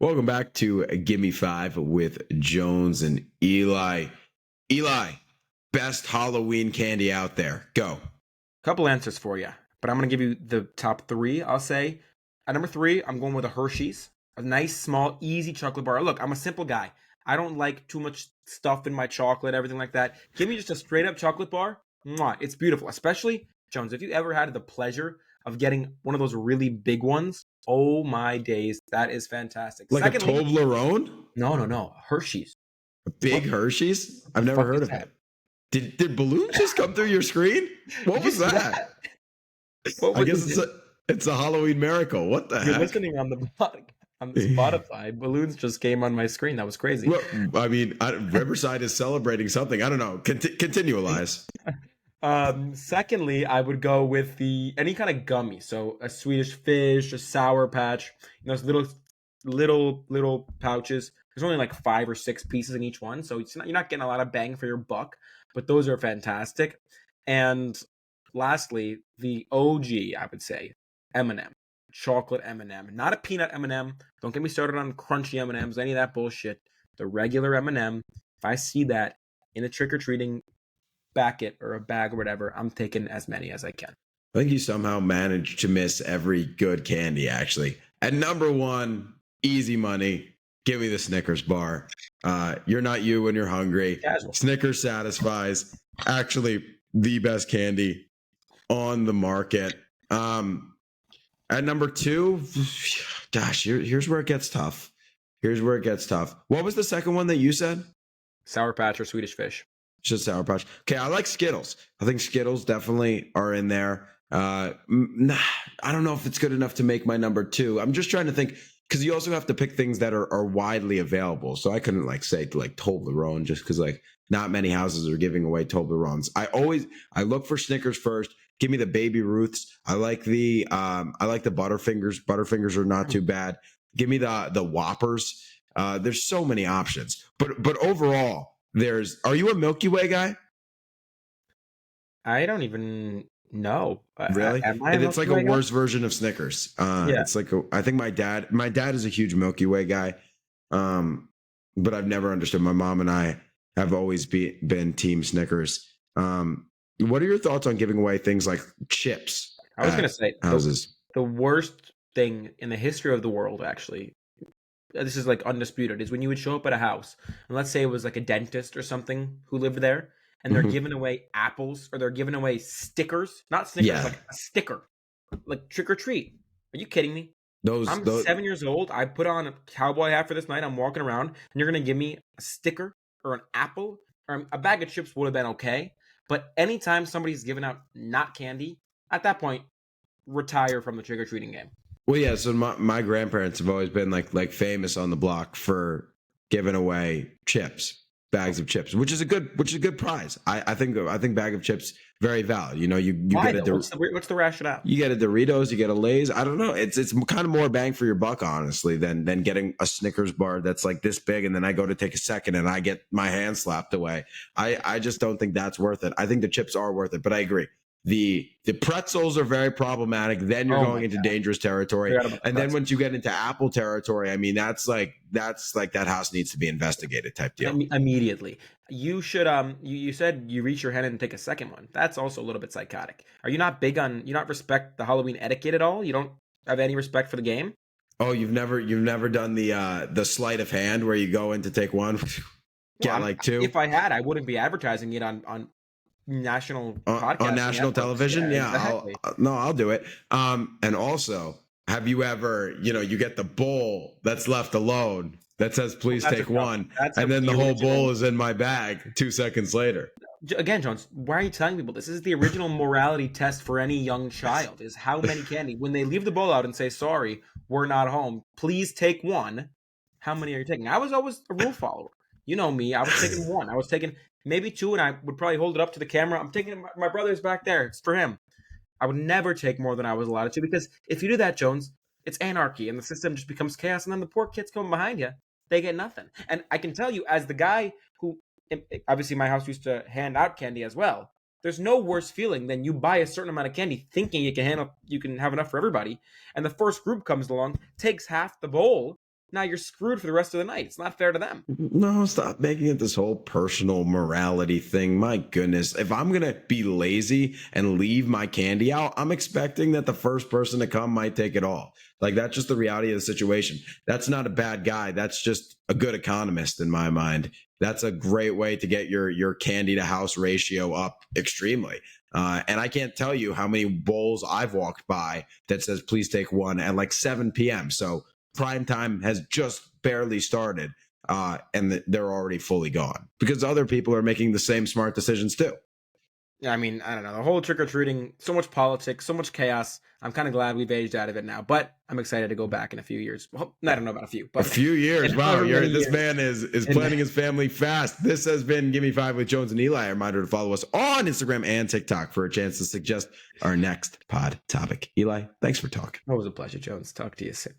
Welcome back to Gimme Five with Jones and Eli. Eli, best Halloween candy out there. Go. Couple answers for you, but I'm going to give you the top three. I'll say at number three, I'm going with a Hershey's, a nice, small, easy chocolate bar. Look, I'm a simple guy. I don't like too much stuff in my chocolate, everything like that. Give me just a straight up chocolate bar. Mwah, it's beautiful. Especially, Jones, if you ever had the pleasure of getting one of those really big ones, oh my days, that is fantastic. Like Secondly, a Toblerone? no, Hershey's. A big What Hershey's? I've the never fuck heard is of that? it. Did balloons just come through your screen? What Did you was see that? What I was guess it? it's a Halloween miracle. What the You're heck? listening on the Spotify. Balloons just came on my screen. That was crazy. Well, I mean, Riverside is celebrating something. I don't know. Continue, Elias. Secondly, I would go with the any kind of gummy. So a Swedish fish, a sour patch, those little pouches. There's only like 5 or 6 pieces in each one, so you're not getting a lot of bang for your buck. But those are fantastic. And lastly, the OG, I would say, M&M, chocolate M&M, not a peanut M&M. Don't get me started on crunchy M&Ms, any of that bullshit. The regular M&M. If I see that in a trick or treating bucket or a bag or whatever, I'm taking as many as I can. I think you somehow managed to miss every good candy, actually. At number one, easy money. Give me the Snickers bar. You're not you when you're hungry. Casual. Snickers satisfies. Actually, the best candy on the market. At number two, gosh, here's where it gets tough. What was the second one that you said? Sour Patch or Swedish Fish. It's just Sour Patch. Okay, I like Skittles. I think Skittles definitely are in there. I don't know if it's good enough to make my number two. I'm just trying to think because you also have to pick things that are widely available. So I couldn't say Toblerone just because not many houses are giving away Toblerones. I look for Snickers first. Give me the Baby Ruths. I like the Butterfingers. Butterfingers are not too bad. Give me the Whoppers. There's so many options. But overall, are you a Milky Way guy? I don't even know. Really? Am I a And it's Milky like a Way guy? worse version of Snickers. Yeah. It's like I think my dad is a huge Milky Way guy. But I've never understood. My mom and I have always been team Snickers. What are your thoughts on giving away things like chips I was going to at say houses? the worst thing in the history of the world, actually, this is like undisputed, is when you would show up at a house and let's say it was like a dentist or something who lived there and they're Mhm. giving away apples or they're giving away stickers, not Snickers, Yeah. like a sticker, like trick or treat. Are you kidding me? I'm Those 7 years old. I put on a cowboy hat for this night. I'm walking around, and you're gonna give me a sticker or an apple or a bag of chips would have been okay. But anytime somebody's giving out not candy, at that point, retire from the trick or treating game. Well, yeah. So my grandparents have always been like famous on the block for giving away chips, bags of chips, which is a good prize. I think bag of chips very valid. You know, you Why get though? a What's the rationale? you get a Doritos, you get a Lay's. I don't know. It's kind of more bang for your buck, honestly, than getting a Snickers bar that's like this big, and then I go to take a second and I get my hand slapped away. I just don't think that's worth it. I think the chips are worth it, but I agree. The pretzels are very problematic. Then you're Oh going my into god! dangerous territory, Forgot about the and then pretzel. once you get into apple territory, I mean that's like that house needs to be investigated type deal. Immediately. You should you said you reach your hand and take a second one. That's also a little bit psychotic. Are you not big on you not respect the Halloween etiquette at all? You don't have any respect for the game? Oh, you've never done the sleight of hand where you go in to take one, Well, get like two. if I had, I wouldn't be advertising it on national On podcasting national networks. television. Yeah, Yeah, exactly. I'll do it. And also, have you ever, you get the bowl that's left alone that says Well, please that's a take problem. one, That's and then the the whole bowl original. is in my bag 2 seconds later. Again, Jones, why are you telling people this? This is the original morality test for any young child: is how many candy when they leave the bowl out and say sorry, we're not home. Please take one. How many are you taking? I was always a rule follower. You know me. I was taking one. I was taking maybe two, and I would probably hold it up to the camera. I'm taking my brother's back there. It's for him. I would never take more than I was allowed to because if you do that, Jones, it's anarchy and the system just becomes chaos. And then the poor kids coming behind you, they get nothing. And I can tell you, as the guy who obviously my house used to hand out candy as well. There's no worse feeling than you buy a certain amount of candy thinking you can have enough for everybody, and the first group comes along, takes half the bowl, now you're screwed for the rest of the night. It's not fair to them. No, stop making it this whole personal morality thing. My goodness. If I'm going to be lazy and leave my candy out, I'm expecting that the first person to come might take it all. Like, that's just the reality of the situation. That's not a bad guy. That's just a good economist in my mind. That's a great way to get your candy to house ratio up extremely. And I can't tell you how many bowls I've walked by that says, please take one at like 7 p.m. So prime time has just barely started, and they're already fully gone because other people are making the same smart decisions too. Yeah, I mean, I don't know. The whole trick or treating, so much politics, so much chaos. I'm kind of glad we've aged out of it now, but I'm excited to go back in a few years. Well, I don't know about a few, A but few years. in Wow, however many this years. man is planning his family fast. This has been Gimme Five with Jones and Eli. A reminder to follow us on Instagram and TikTok for a chance to suggest our next pod topic. Eli, thanks for talking. Always a pleasure, Jones. Talk to you soon.